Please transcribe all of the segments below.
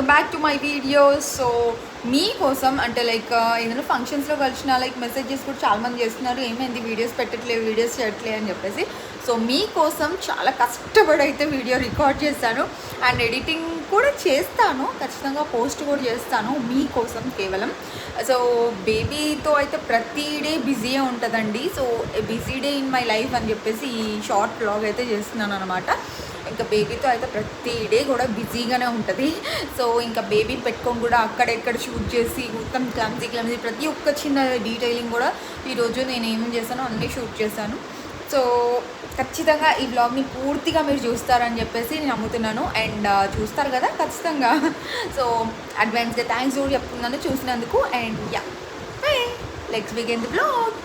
Welcome back to my videos. So మీకోసం అంటే like ఏదైనా ఫంక్షన్స్లో కలిసిన లైక్ మెసేజెస్ కూడా చాలామంది చేస్తున్నారు, ఏమైంది వీడియోస్ పెట్టట్లేదు, వీడియోస్ చేయట్లేదు అని చెప్పేసి. సో మీకోసం చాలా కష్టపడి అయితే వీడియో రికార్డ్ చేస్తాను అండ్ ఎడిటింగ్ కూడా చేస్తాను, ఖచ్చితంగా పోస్ట్ కూడా చేస్తాను మీకోసం కేవలం. సో బేబీతో అయితే ప్రతి డే బిజీయే ఉంటుందండి. So busy day in my life అని చెప్పేసి ఈ షార్ట్ వ్లాగ్ అయితే చేస్తున్నాను అనమాట. ఇంకా బేబీతో అయితే ప్రతి డే కూడా బిజీగానే ఉంటుంది. సో ఇంకా బేబీ పెట్టుకొని కూడా అక్కడెక్కడ షూట్ చేసి మొత్తం క్లమ్జీ ప్రతి ఒక్క చిన్న డీటెయిలింగ్ కూడా ఈరోజు నేను ఏం చేశానో అన్నీ షూట్ చేశాను. సో ఖచ్చితంగా ఈ వ్లాగ్ని పూర్తిగా మీరు చూస్తారని చెప్పేసి నేను నమ్ముతున్నాను అండ్ చూస్తారు కదా ఖచ్చితంగా. సో అడ్వాన్స్గా థ్యాంక్స్ కూడా చెప్తున్నాను చూసినందుకు. And yeah, let's begin the vlog.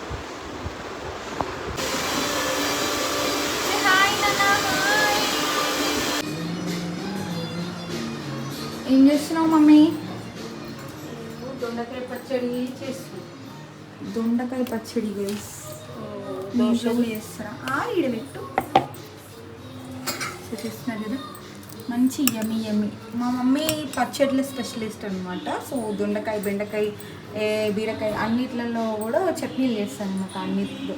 ఏం చేస్తున్నావు మమ్మీ? దొండకాయ పచ్చడి చేస్తున్నాం. దొండకాయ పచ్చడి గైస్ దోశలు చేస్తారా? ఈడబెట్టు. సో చూస్తున్నారు కదా, మంచి యమ్మీ యమ్మీ. మా మమ్మీ పచ్చడిల స్పెషలిస్ట్ అనమాట. సో దొండకాయ, బెండకాయ, బీరకాయ అన్నిట్లలో కూడా చట్నీలు చేస్తాను అనమాట. అన్నిట్లో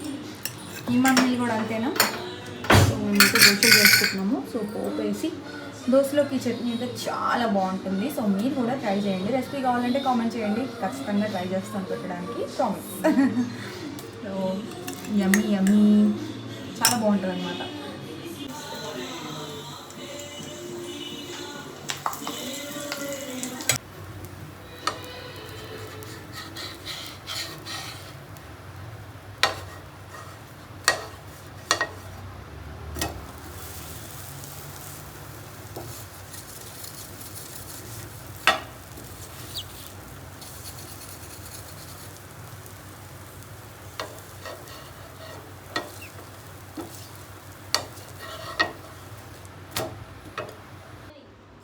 ఈ మమ్మీ కూడా అంతేనా. సో మేమైతే దోశలు చేసుకుంటున్నాము. సో పోపు వేసి దోశలోకి చట్నీ అయితే చాలా బాగుంటుంది. సో మీరు కూడా ట్రై చేయండి. రెసిపీ కావాలంటే కామెంట్ చేయండి, ఖచ్చితంగా ట్రై చేస్తాను పెట్టడానికి, ప్రామిస్. సో యమ్మీ యమ్మీ, చాలా బాగుంటుంది అనమాట.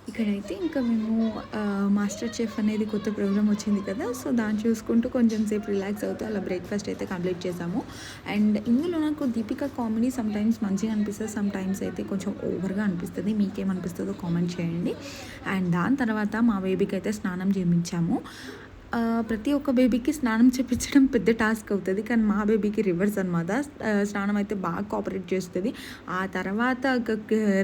ఇక్కడైతే ఇంకా మేము మాస్టర్ చెఫ్ అనేది కొత్త ప్రోగ్రామ్ వచ్చింది కదా. సో దాన్ని చూసుకుంటూ కొంచెం సేపు రిలాక్స్ అవుతూ అలా బ్రేక్ఫాస్ట్ అయితే కంప్లీట్ చేసాము. అండ్ ఇందులో నాకు దీపిక కామెడీ సమ్టైమ్స్ మంచిగా అనిపిస్తుంది, సమ్టైమ్స్ అయితే కొంచెం ఓవర్గా అనిపిస్తుంది. మీకేమనిపిస్తుందో కామెంట్ చేయండి. అండ్ దాని తర్వాత మా బేబీకి అయితే స్నానం చేయించాము. ప్రతి ఒక్క బేబీకి స్నానం చేయించడం పెద్ద టాస్క్ అవుతుంది, కానీ మా బేబీకి రివర్స్ అనమాట. స్నానం అయితే బాగా కోఆపరేట్ చేస్తుంది. ఆ తర్వాత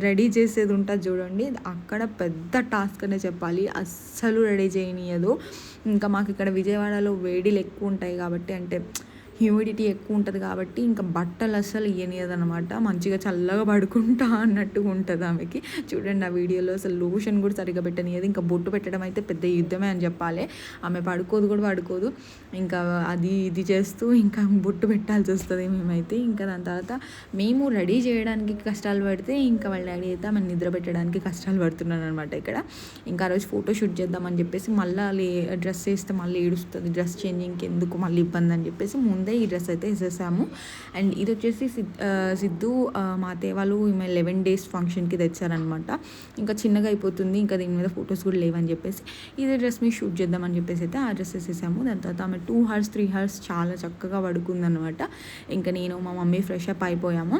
రెడీ చేసేది ఉంటుంది చూడండి, అక్కడ పెద్ద టాస్క్ అనే చెప్పాలి. అస్సలు రెడీ చేయనీయదు. ఇంకా మాకు ఇక్కడ విజయవాడలో వేడిలు ఎక్కువ ఉంటాయి కాబట్టి, అంటే హ్యూమిడిటీ ఎక్కువ ఉంటుంది కాబట్టి ఇంకా బట్టలు అస్సలు ఇయ్యనియదనమాట. మంచిగా చల్లగా పడుకుంటా అన్నట్టుగా ఉంటుంది ఆమెకి. చూడండి ఆ వీడియోలో అసలు లోషన్ కూడా సరిగ్గా పెట్టనియదు. ఇంకా బొట్టు పెట్టడం అయితే పెద్ద యుద్ధమే అని చెప్పాలి. ఆమె పడుకోదు. ఇంకా అది ఇది చేస్తూ ఇంకా బొట్టు పెట్టాల్సి వస్తుంది మేమైతే. ఇంకా దాని తర్వాత మేము రెడీ చేయడానికి కష్టాలు పడితే ఇంకా వాళ్ళ డాడీ అయితే ఆమె నిద్ర పెట్టడానికి కష్టాలు పడుతున్నాను అనమాట ఇక్కడ. ఇంకా ఆ రోజు ఫోటో షూట్ చేద్దామని చెప్పేసి మళ్ళీ డ్రెస్ వేస్తే మళ్ళీ ఏడుస్తుంది, డ్రెస్ చేంజింగ్కి ఎందుకు మళ్ళీ ఇబ్బంది అని చెప్పేసి ముందే ఈ డ్రెస్ అయితే వేసేసాము. అండ్ ఇది వచ్చేసి సిద్ధు మా అత్తయ్య వాళ్ళు ఈమె 11 days ఫంక్షన్కి తెచ్చారనమాట. ఇంకా చిన్నగా అయిపోతుంది, ఇంకా దీని మీద ఫొటోస్ కూడా లేవని చెప్పేసి ఇదే డ్రెస్ మీద షూట్ చేద్దామని చెప్పేసి అయితే ఆ డ్రెస్ వేసేసాము. దాని తర్వాత ఆమె 2 hours 3 hours చాలా చక్కగా పడుకుందనమాట. ఇంకా నేను మా మమ్మీ ఫ్రెష్ అప్ అయిపోయాము.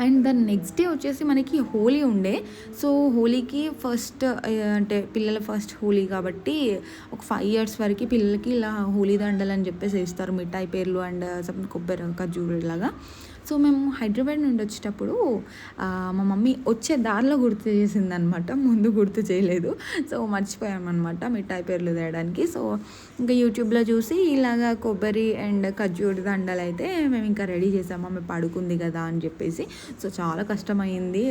అండ్ దాని నెక్స్ట్ డే వచ్చేసి మనకి హోలీ ఉండే. సో హోలీకి ఫస్ట్ అంటే పిల్లల ఫస్ట్ హోలీ కాబట్టి ఒక 5 years వరకు పిల్లలకి ఇలా హోలీ దండలు అని చెప్పేసి వేస్తారు, మిఠాయి పేర్లు అండ్ కొబ్బరి ఖర్జూరు లాగా. సో మేము హైదరాబాద్ నుండి వచ్చేటప్పుడు మా మమ్మీ వచ్చే దారిలో గుర్తు చేసింది అనమాట, ముందు గుర్తు చేయలేదు. సో మర్చిపోయామన్నమాట మిఠాయి పేర్లు తేయడానికి. సో ఇంకా యూట్యూబ్లో చూసి ఇలాగా కొబ్బరి అండ్ ఖర్జూరు దండలు అయితే మేము ఇంకా రెడీ చేసాము. ఆమె పడుకుంది కదా అని చెప్పేసి. సో చాలా కష్టమైంది,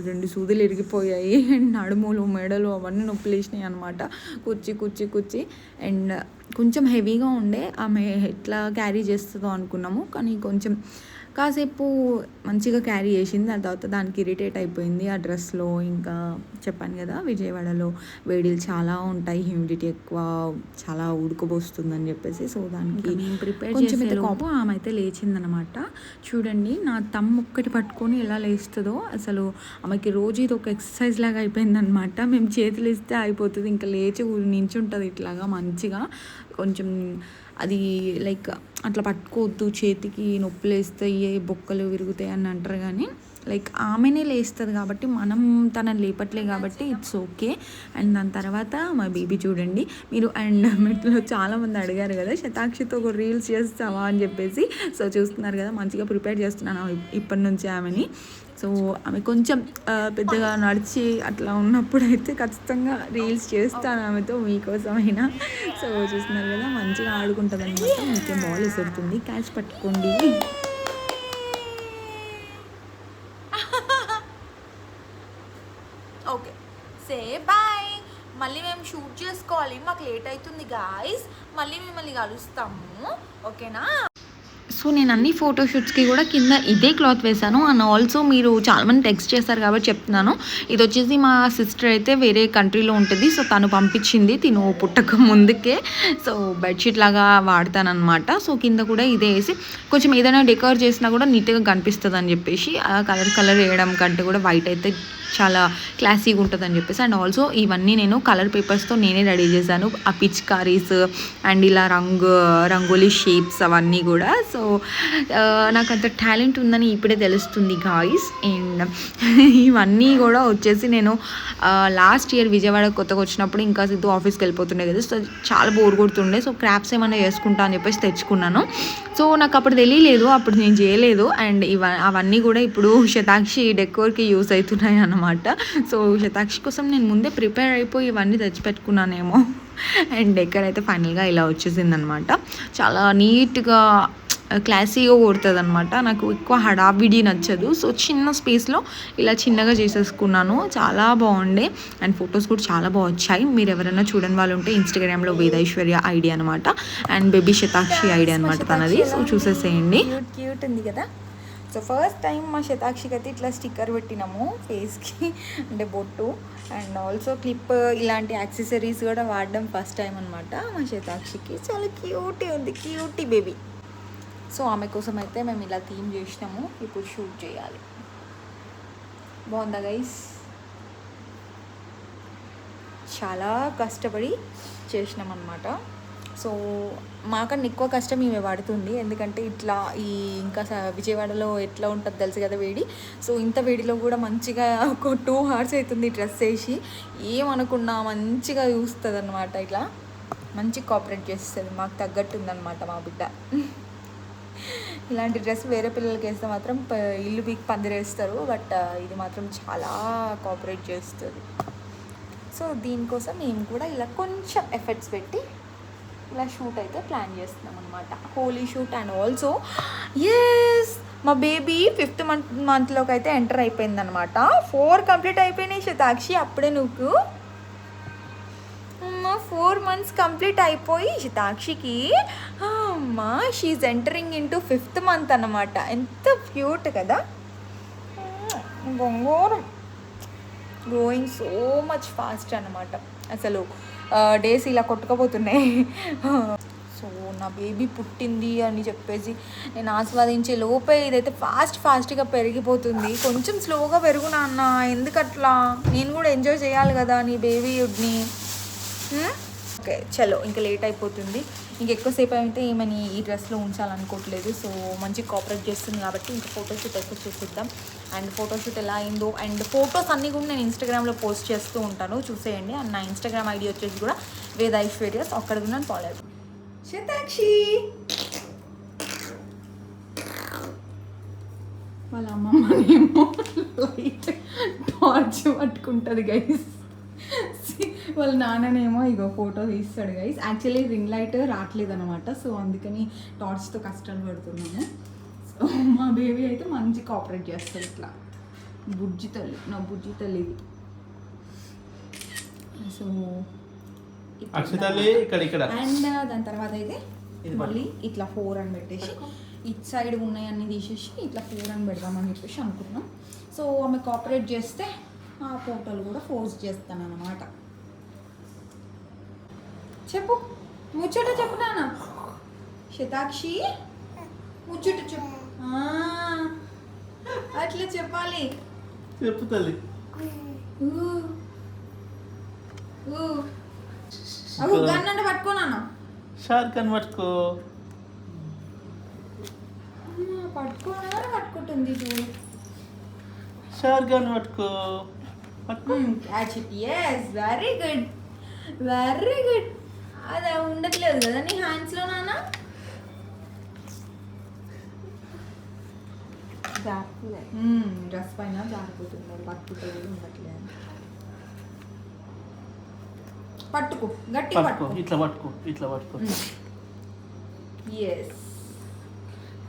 2 సూదులు ఇరిగిపోయాయి అండ్ నడుములు మెడలు అవన్నీ నొప్పులేసినాయి అనమాట, కుచ్చి. అండ్ కొంచెం హెవీగా ఉండే, ఆమె ఎట్లా క్యారీ చేస్తుందో అనుకున్నాము, కానీ కొంచెం కాసేపు మంచిగా క్యారీ చేసింది. దాని తర్వాత దానికి ఇరిటేట్ అయిపోయింది ఆ డ్రెస్లో. ఇంకా చెప్పాను కదా విజయవాడలో వేడిలు చాలా ఉంటాయి, హ్యూమిడిటీ ఎక్కువ, చాలా ఉడకబోస్తుందని చెప్పేసి. సో దానికి ప్రిపేర్ కొంచెం అయితే కోపం ఆమె అయితే లేచిందనమాట. చూడండి నా తమ్ము ఒక్కటి పట్టుకొని ఎలా లేస్తుందో, అసలు ఆమెకి రోజు ఇది ఒక ఎక్సర్సైజ్ లాగా అయిపోయిందనమాట. మేము చేతులు ఇస్తే అయిపోతుంది, ఇంకా లేచి నించుంటుంది ఇట్లాగా మంచిగా. కొంచెం అది లైక్ అట్లా పట్టుకోవద్దు, చేతికి నొప్పులు వేస్తాయి, బొక్కలు విరుగుతాయి అని అంటారు, కానీ లైక్ ఆమెనే లేస్తుంది కాబట్టి మనం తనని లేపట్లే కాబట్టి ఇట్స్ ఓకే. అండ్ దాని తర్వాత మా బేబీ చూడండి మీరు. అండ్ మెట్లో చాలామంది అడిగారు కదా శతాక్షితో ఒక రీల్స్ చేస్తావా అని చెప్పేసి. సో చూస్తున్నారు కదా మంచిగా ప్రిపేర్ చేస్తున్నాను ఇప్పటి నుంచి ఆమెని. సో ఆమె కొంచెం పెద్దగా నడిచి అట్లా ఉన్నప్పుడు అయితే ఖచ్చితంగా రీల్స్ చేస్తాను ఆమెతో మీకోసమైనా. సో చూస్తున్నారు కదా మంచిగా ఆడుకుంటుంది అనమాట. మీకే బాల్ వేసేస్తుంది, క్యాచ్ పట్టుకోండి. Okay say bye. మళ్ళీ మేము షూట్ చేసుకోవాలి, మాకు లేట్ అవుతుంది గాయస్. మళ్ళీ మిమ్మల్ని కలుస్తాము, ఓకేనా? సో నేను అన్ని ఫోటోషూట్స్కి కూడా కింద ఇదే క్లాత్ వేశాను. అండ్ ఆల్సో మీరు చాలామంది టెక్స్ట్ చేస్తారు కాబట్టి చెప్తున్నాను. ఇది వచ్చేసి మా సిస్టర్ అయితే వేరే కంట్రీలో ఉంటుంది. సో తను పంపించింది తిను పుట్టక ముందుకే. సో బెడ్షీట్ లాగా వాడతానమాట. సో కింద కూడా ఇదే వేసి కొంచెం ఏదైనా డెకర్ చేసినా కూడా నీట్గా కనిపిస్తుంది అని చెప్పేసి కలర్ వేయడం కంటే కూడా వైట్ అయితే చాలా క్లాసీగా ఉంటుంది అని చెప్పేసి. అండ్ ఆల్సో ఇవన్నీ నేను కలర్ పేపర్స్తో నేనే రెడీ చేశాను. ఆ పిచ్కారీస్ అండ్ ఇలా రంగోలీ షేప్స్ అవన్నీ కూడా. సో నాకు అంత టాలెంట్ ఉందని ఇప్పుడే తెలుస్తుంది గాయ్స్. అండ్ ఇవన్నీ కూడా వచ్చేసి నేను లాస్ట్ ఇయర్ విజయవాడ కొత్తగా వచ్చినప్పుడు ఇంకా సిద్ధు ఆఫీస్కి వెళ్ళిపోతుండే కదా. సో చాలా బోర్ కొడుతుండే. సో క్రాఫ్ట్స్ ఏమైనా చేసుకుంటా అని చెప్పేసి తెచ్చుకున్నాను. సో నాకు అప్పుడు తెలియలేదు, అప్పుడు నేను చేయలేదు. అండ్ అవన్నీ కూడా ఇప్పుడు శతాక్షి డెకోర్కి యూస్ అవుతున్నాయి అన్నమాట. సో శతాక్షి కోసం నేను ముందే ప్రిపేర్ అయిపోయి ఇవన్నీ తెచ్చిపెట్టుకున్నానేమో. అండ్ డెకర్ అయితే ఫైనల్గా ఇలా వచ్చేసింది అనమాట. చాలా నీట్గా క్లాసీగా కొడుతుంది అనమాట. నాకు ఎక్కువ హడావిడి నచ్చదు. సో చిన్న స్పేస్లో ఇలా చిన్నగా చేసేసుకున్నాను. చాలా బాగుండే అండ్ ఫొటోస్ కూడా చాలా బాగా వచ్చాయి. మీరు ఎవరైనా చూడని వాళ్ళు ఉంటే ఇన్స్టాగ్రామ్లో వేదైశ్వర్య ఐడి అనమాట అండ్ బేబీ శతాక్షి ఐడి అనమాట తనది. సో చూసేసేయండి. క్యూట్ ఉంది కదా. సో ఫస్ట్ టైం మా శతాక్షికి అయితే ఇట్లా స్టిక్కర్ పెట్టినాము ఫేస్కి, అంటే బొట్టు. అండ్ ఆల్సో క్లిప్ ఇలాంటి యాక్సెసరీస్ కూడా వాడడం ఫస్ట్ టైం అనమాట మా శతాక్షికి. చాలా క్యూటీ ఉంది, క్యూటీ బేబీ. సో ఆమె కోసం అయితే మేము ఇలా థీమ్ చేసినాము. ఇప్పుడు షూట్ చేయాలి. బాగుందా గైస్? చాలా కష్టపడి చేసినాం అనమాట. సో మాకన్నా ఎక్కువ కష్టం ఈమె పడుతుంది. ఎందుకంటే ఇట్లా ఇంకా విజయవాడలో ఎట్లా ఉంటుంది తెలుసు కదా వేడి. సో ఇంత వేడిలో కూడా మంచిగా ఒక 2 hours అవుతుంది డ్రెస్ వేసి. ఏమనుకున్నా మంచిగా చూస్తుంది అనమాట. ఇట్లా మంచి కోఆపరేట్ చేస్తుంది. మాకు తగ్గట్టు ఉందన్నమాట మా బిడ్డ. ఇలాంటి డ్రెస్ వేరే పిల్లలకి వేస్తే మాత్రం ఇల్లు పీకి పందిరేస్తారు. బట్ ఇది మాత్రం చాలా కోఆపరేట్ చేస్తుంది. సో దీనికోసం మేము కూడా ఇలా కొంచెం ఎఫర్ట్స్ పెట్టి ఇలా షూట్ అయితే ప్లాన్ చేస్తున్నాం అనమాట. Holi shoot. And also yes మా బేబీ 5th మంత్లోకి అయితే ఎంటర్ అయిపోయిందనమాట. 4 కంప్లీట్ అయిపోయినాయి శతాక్షి. అప్పుడే నువ్వు 4 months కంప్లీట్ అయిపోయి శతాక్షికి అమ్మా she entering into 5th month అనమాట. ఎంత క్యూట్ కదా. బొంగోరం గ్రోయింగ్ సో మచ్ ఫాస్ట్ అనమాట. అసలు డేస్ ఇలా కొట్టుకపోతున్నాయి. సో నా బేబీ పుట్టింది అని చెప్పేసి నేను ఆస్వాదించే లోపే ఇదైతే ఫాస్ట్గా పెరిగిపోతుంది. కొంచెం స్లోగా పెరుగు నాన్న, ఎందుకట్లా? నేను కూడా ఎంజాయ్ చేయాలి కదా నీ బేబీని. ఓకే చలో, ఇంకా లేట్ అయిపోతుంది. ఇంకెక్కువసేపు అయితే ఏమని ఈ డ్రెస్లో ఉంచాలనుకోవట్లేదు. సో మంచి కోఆపరేట్ చేస్తుంది కాబట్టి ఇంకా ఫోటోషూట్ అయితే చూసిద్దాం. అండ్ ఫోటోషూట్ ఎలా అయిందో అండ్ ఫొటోస్ అన్నీ కూడా నేను ఇన్స్టాగ్రామ్లో పోస్ట్ చేస్తూ ఉంటాను, చూసేయండి. అండ్ నా ఇన్స్టాగ్రామ్ ఐడి వచ్చేసి కూడా వేదైశ్వర్యస్, అక్కడ కూడా నేను ఫాలో అవుతాను. శతాక్షి వాళ్ళ అమ్మమ్మనేమో లైట్ టార్చ్ పట్టుకుంటుంది గైస్. వాళ్ళ నాన్ననేమో ఇగో ఫోటో తీస్తాడు గైస్. యాక్చువల్లీ రింగ్ లైట్ రావట్లేదు అనమాట. సో అందుకని టార్చ్తో కష్టాలు పడుతున్నాము. సో మా బేబీ అయితే మంచి కోఆపరేట్ చేస్తుంది. ఇట్లా బుజ్జి తల్లి, నా బుజ్జి తల్లి. సో అండ్ దాని తర్వాత అయితే మళ్ళీ ఇట్లా 4 అని పెట్టేసి ఇటు సైడ్ ఉన్నాయన్నీ తీసేసి ఇట్లా 4 అని పెడదామని చెప్పేసి అనుకున్నాం. సో ఆమె కోఆపరేట్ చేస్తే ఆ ఫోటోలు కూడా పోస్ట్ చేస్తాను అన్నమాట. చెప్పు, ముచ్చట చెప్పు నాన్న. శతాక్షి ముచ్చట చెప్పు. అట్లా చెప్పాలి. చెప్పు తల్లి. గన్నంటే పట్టుకోనాను. షార్క్ అని పట్టుకో. పట్టుకోనా పట్టుకుంటుంది చూడు. షార్గాన్ని పట్టుకో. పట్టుకో. Catch it. Yes, very good, very good. అది ఉండట్లేదు కదా నీ హ్యాండ్స్లో నాన్న. డ్రెస్ పైన జారిపోతుంది, పట్టుకుంటే ఉండట్లేదు. పట్టుకో, గట్టిగా పట్టుకో, పట్టుకో. ఇట్లా పట్టుకో, ఇట్లా పట్టుకో. ఎస్.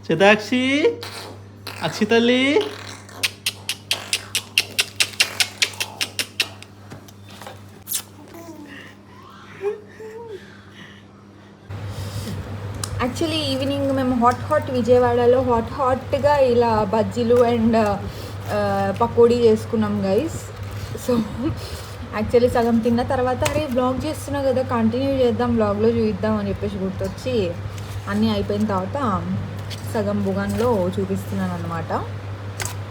శతాక్షి, అక్షి తల్లి. యాక్చువల్లీ ఈవినింగ్ మేము హాట్ విజయవాడలో హాట్గా ఇలా బజ్జీలు అండ్ పకోడీ చేసుకున్నాం గైస్. సో యాక్చువల్లీ సగం తిన్న తర్వాత అరే బ్లాగ్ చేస్తున్నా కదా కంటిన్యూ చేద్దాం, బ్లాగ్లో చూపిద్దాం అని చెప్పేసి గుర్తొచ్చి అన్నీ అయిపోయిన తర్వాత సగం బుగాన్లో చూపిస్తున్నాను అనమాట.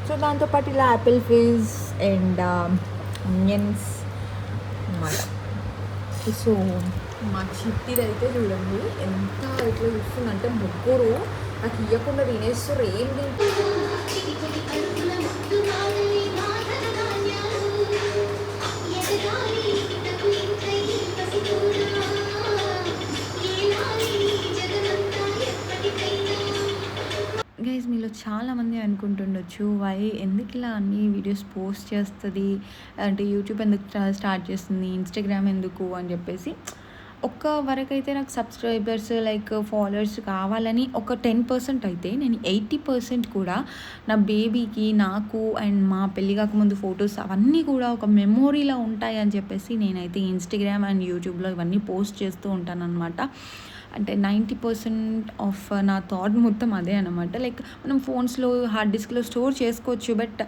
సో దాంతోపాటు ఇలా యాపిల్ ఫిజ్ అండ్ ఆనియన్స్ అన్నమాట. సో మా చిట్టిది అయితే చూడండి ఎంత ఇట్లా చూస్తుందంటే ముగ్గురు నాకు ఇవ్వకుండా తినేస్తారు. ఏం గైస్, మీలో చాలామంది అనుకుంటుండొచ్చు ఎందుకు ఇలా అన్ని వీడియోస్ పోస్ట్ చేస్తుంది అంటే యూట్యూబ్ ఎందుకు స్టార్ట్ చేస్తుంది, ఇన్స్టాగ్రామ్ ఎందుకు అని చెప్పేసి. ఒక్క వరకైతే నాకు సబ్స్క్రైబర్స్ లైక్ ఫాలోవర్స్ కావాలని ఒక 10% అయితే నేను 80% కూడా నా బేబీకి, నాకు అండ్ మా పెళ్ళి కాకముందు ఫొటోస్ అవన్నీ కూడా ఒక మెమోరీలా ఉంటాయి అని చెప్పేసి నేనైతే ఇన్స్టాగ్రామ్ అండ్ యూట్యూబ్లో ఇవన్నీ పోస్ట్ చేస్తూ ఉంటాను అనమాట. అంటే 90% ఆఫ్ నా థాట్ మొత్తం అదే అనమాట. లైక్ మనం ఫోన్స్లో హార్డ్ డిస్క్లో స్టోర్ చేసుకోవచ్చు, బట్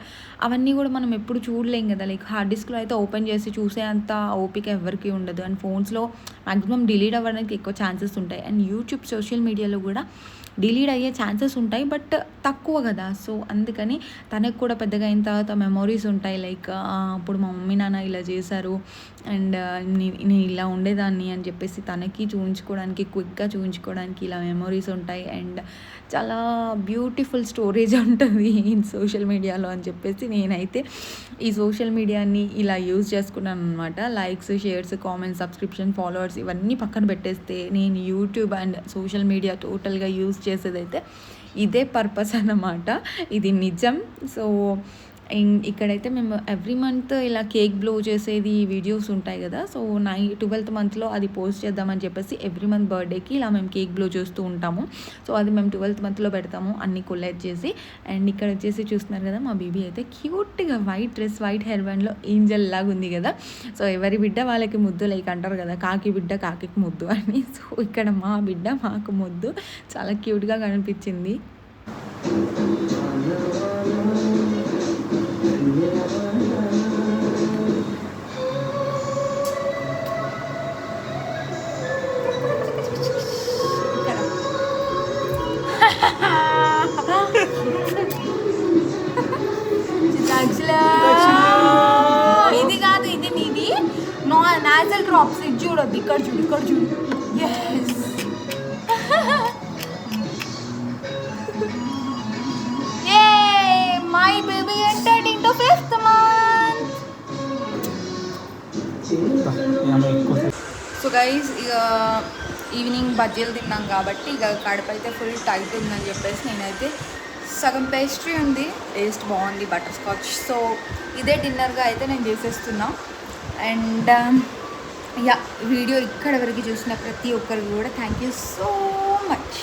అవన్నీ కూడా మనం ఎప్పుడు చూడలేం కదా. లైక్ హార్డ్ డిస్క్లో అయితే ఓపెన్ చేసి చూసే అంత ఓపిక ఎవరికి ఉండదు, అండ్ ఫోన్స్లో మ్యాక్సిమం డిలీట్ అవ్వడానికి ఎక్కువ ఛాన్సెస్ ఉంటాయి. అండ్ యూట్యూబ్ సోషల్ మీడియాలో కూడా డిలీట్ అయ్యే ఛాన్సెస్ ఉంటాయి, బట్ తక్కువ కదా. సో అందుకని తనకు కూడా పెద్దగా అయిన తర్వాత మెమొరీస్ ఉంటాయి. లైక్ అప్పుడు మా మమ్మీ నాన్న ఇలా చేశారు అండ్ నేను ఇలా ఉండేదాన్ని అని చెప్పేసి తనకి చూపించుకోవడానికి, క్విక్గా చూపించుకోవడానికి ఇలా మెమొరీస్ ఉంటాయి. అండ్ చాలా బ్యూటిఫుల్ స్టోరేజ్ ఉంటుంది ఇన్ సోషల్ మీడియాలో అని చెప్పేసి నేనైతే ఈ సోషల్ మీడియాని ఇలా యూజ్ చేసుకున్నాను అనమాట. Likes, shares, comments, subscription, followers ఇవన్నీ పక్కన పెట్టేస్తే నేను యూట్యూబ్ అండ్ సోషల్ మీడియా టోటల్గా యూజ్ చేసేదైతే ఇదే పర్పస్ అన్నమాట. ఇది నిజం. సో ఇక్కడైతే మేము ఎవ్రీ మంత్ ఇలా కేక్ బ్లో చేసేది వీడియోస్ ఉంటాయి కదా. సో 12th మంత్లో అది పోస్ట్ చేద్దామని చెప్పేసి ఎవ్రీ మంత్ బర్త్డేకి ఇలా మేము కేక్ బ్లో చేస్తూ ఉంటాము. సో అది మేము 12th మంత్లో పెడతాము అన్ని కొలెక్ట్ చేసి. అండ్ ఇక్కడ వచ్చేసి చూస్తున్నారు కదా మా బేబీ అయితే క్యూట్గా వైట్ డ్రెస్, వైట్ హెయిర్ బ్యాండ్లో ఏంజల్ లాగా ఉంది కదా. సో ఎవరి బిడ్డ వాళ్ళకి ముద్దు, లైక్ అంటారు కదా కాకి బిడ్డ కాకికి ముద్దు అని. సో ఇక్కడ మా బిడ్డ మాకు ముద్దు, చాలా క్యూట్గా కనిపించింది. ఇది కాదు, ఇది నీది నాజల్ డ్రాప్స్. ఇది చూడొద్దు, ఇక్కడ చూడు, ఇక్కడ చూడు. My baby entered into 5th month. So guys, ఇక ఈవినింగ్ బజ్జీలు తిన్నాం కాబట్టి ఇక కడుపు అయితే ఫుల్ టైట్ ఉందని చెప్పేసి నేనైతే సగం పేస్ట్రీ ఉంది, టేస్ట్ బాగుంది, బటర్ స్కాచ్. సో ఇదే డిన్నర్గా అయితే నేను చేసేస్తున్నా. అండ్ యా, వీడియో ఇక్కడ వరకు చూసిన ప్రతి ఒక్కరికి కూడా థ్యాంక్ యూ సో మచ్.